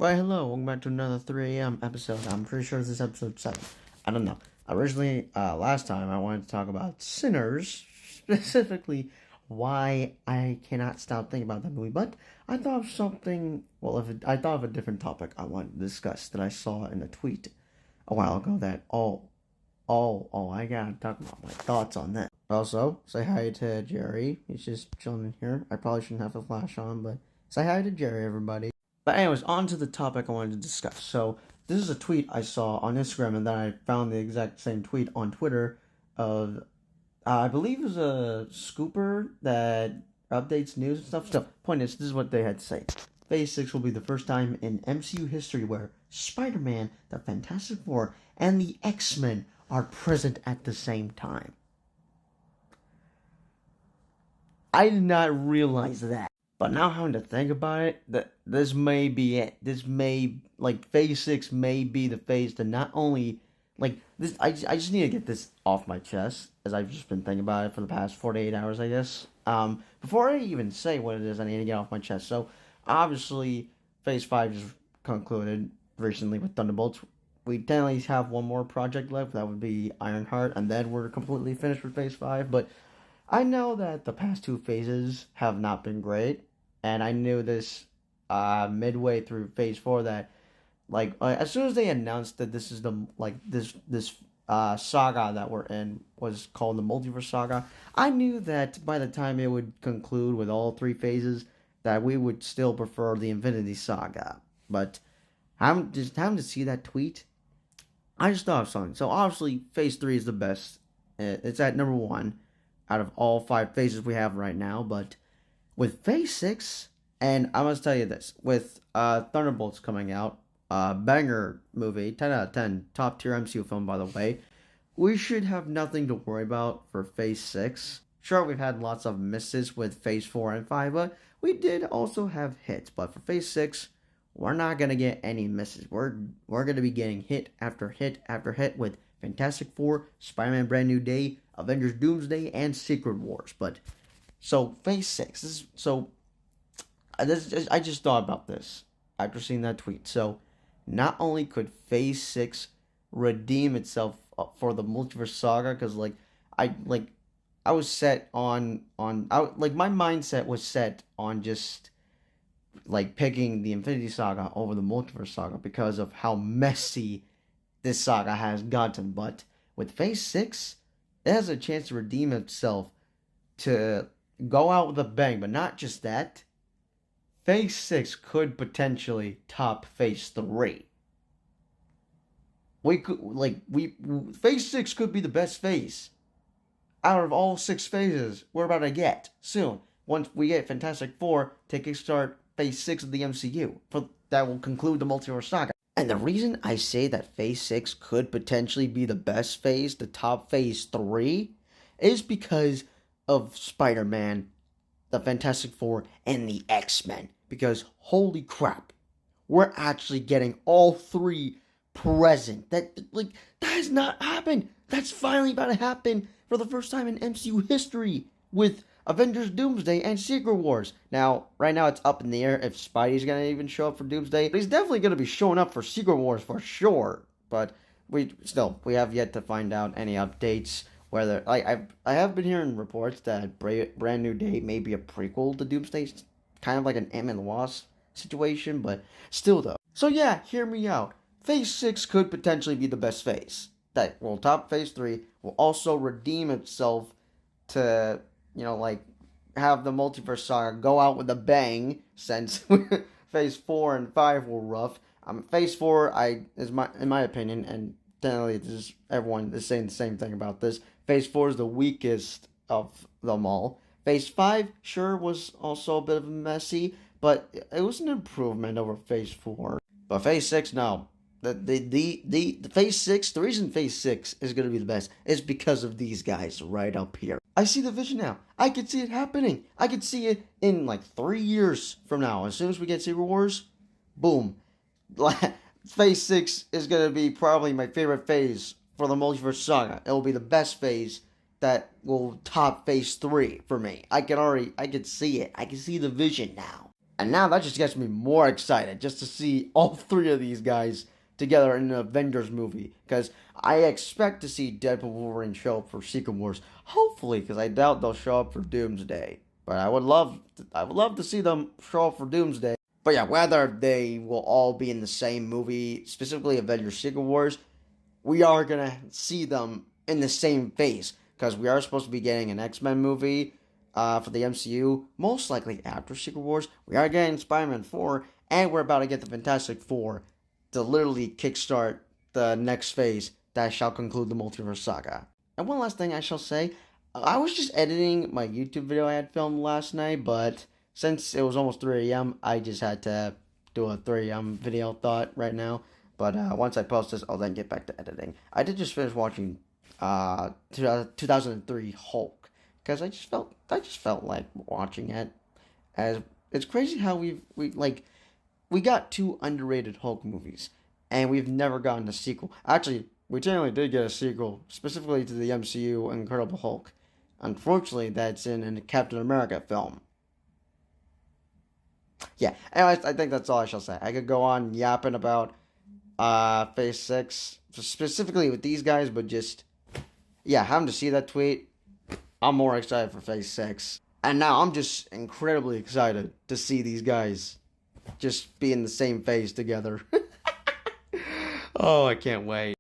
Well, hello, welcome back to another 3 a.m. episode. I'm pretty sure this is episode 7. I don't know. Originally, last time, I wanted to talk about Sinners, specifically why I cannot stop thinking about that movie, but I thought of something, I thought of a different topic I wanted to discuss that I saw in a tweet a while ago that, I gotta talk about my thoughts on that. Also, say hi to Jerry. He's just chilling in here. I probably shouldn't have the flash on, but say hi to Jerry, everybody. But anyways, on to the topic I wanted to discuss. So this is a tweet I saw on Instagram, and then I found the exact same tweet on Twitter of I believe it was a scooper that updates news and stuff. So point is, this is what they had to say. Phase 6 will be the first time in MCU history where Spider-Man, the Fantastic Four, and the X-Men are present at the same time. I did not realize that. But now having to think about it, that this may be it. This may, Phase 6 may be the phase to not only, this. I just need to get this off my chest, as I've just been thinking about it for the past 48 hours, I guess. Before I even say what it is, I need to get off my chest. So, obviously, Phase 5 just concluded recently with Thunderbolts. We technically have one more project left, that would be Ironheart, and then we're completely finished with Phase 5, but I know that the past two phases have not been great, and I knew this midway through phase 4 that as soon as they announced that this is the this saga that we're in was called the Multiverse Saga, I knew that by the time it would conclude with all three phases that we would still prefer the Infinity Saga. But I'm just having to see that tweet. I just thought of something. So obviously phase 3 is the best. It's at number 1 out of all 5 phases we have right now, but with Phase 6, and I must tell you this, with Thunderbolts coming out, banger movie, 10 out of 10, top tier MCU film, by the way, we should have nothing to worry about for Phase 6. Sure, we've had lots of misses with Phase 4 and 5, but we did also have hits. But for Phase 6, we're not going to get any misses. We're going to be getting hit after hit after hit with Fantastic Four, Spider-Man Brand New Day, Avengers Doomsday, and Secret Wars. But so Phase 6. I just thought about this after seeing that tweet. So not only could Phase 6 redeem itself for the Multiverse Saga, because I was set on my mindset was set on just picking the Infinity Saga over the Multiverse Saga because of how messy this saga has gotten. But with Phase 6, it has a chance to redeem itself, to go out with a bang. But not just that, Phase 6 could potentially top Phase 3. Phase 6 could be the best phase out of all 6 phases we're about to get soon. Once we get Fantastic Four to kickstart Phase 6 of the MCU, that will conclude the Multiverse Saga. And the reason I say that Phase 6 could potentially be the best phase to top Phase 3 is because of Spider-Man, the Fantastic Four, and the X-Men. Because holy crap, we're actually getting all 3 present. That has not happened. That's finally about to happen for the first time in MCU history with Avengers Doomsday and Secret Wars. Now, right now it's up in the air if Spidey's going to even show up for Doomsday. But he's definitely going to be showing up for Secret Wars for sure. But we have yet to find out any updates. Whether I have been hearing reports that Brand New Day may be a prequel to Doomsday, kind of like an Ant-Man and the Wasp situation, but still though. So yeah, hear me out. Phase 6 could potentially be the best phase. That will top Phase 3, will also redeem itself to, have the Multiverse Saga go out with a bang, since Phase 4 and 5 were rough. Phase 4, in my opinion, and generally everyone is saying the same thing about this, Phase 4 is the weakest of them all. Phase 5, sure, was also a bit of a messy, but it was an improvement over Phase 4. But Phase 6, no. The Phase 6, the reason Phase 6 is going to be the best is because of these guys right up here. I see the vision now. I can see it happening. I can see it in 3 years from now. As soon as we get Secret Wars, boom. Phase 6 is going to be probably my favorite phase for the Multiverse Saga. It will be the best phase that will top Phase 3 for me. I can see it. I can see the vision now. And now that just gets me more excited just to see all three of these guys together in an Avengers movie. Because I expect to see Deadpool and Wolverine show up for Secret Wars. Hopefully, because I doubt they'll show up for Doomsday. But I would love to see them show up for Doomsday. But yeah, whether they will all be in the same movie, specifically Avengers Secret Wars, we are gonna see them in the same phase because we are supposed to be getting an X-Men movie for the MCU, most likely after Secret Wars. We are getting Spider-Man 4, and we're about to get the Fantastic Four to literally kickstart the next phase that shall conclude the Multiverse Saga. And one last thing I shall say, I was just editing my YouTube video I had filmed last night, but since it was almost 3 a.m., I just had to do a 3 a.m. video thought right now. But once I post this, I'll then get back to editing. I did just finish watching 2003 Hulk because I just felt like watching it. As it's crazy how we got two underrated Hulk movies, and we've never gotten a sequel. Actually, we technically did get a sequel specifically to the MCU Incredible Hulk. Unfortunately, that's in a Captain America film. Yeah. Anyways, I think that's all I shall say. I could go on yapping about Phase 6, specifically with these guys, but just, yeah, having to see that tweet, I'm more excited for Phase 6. And now I'm just incredibly excited to see these guys just be in the same phase together. Oh, I can't wait.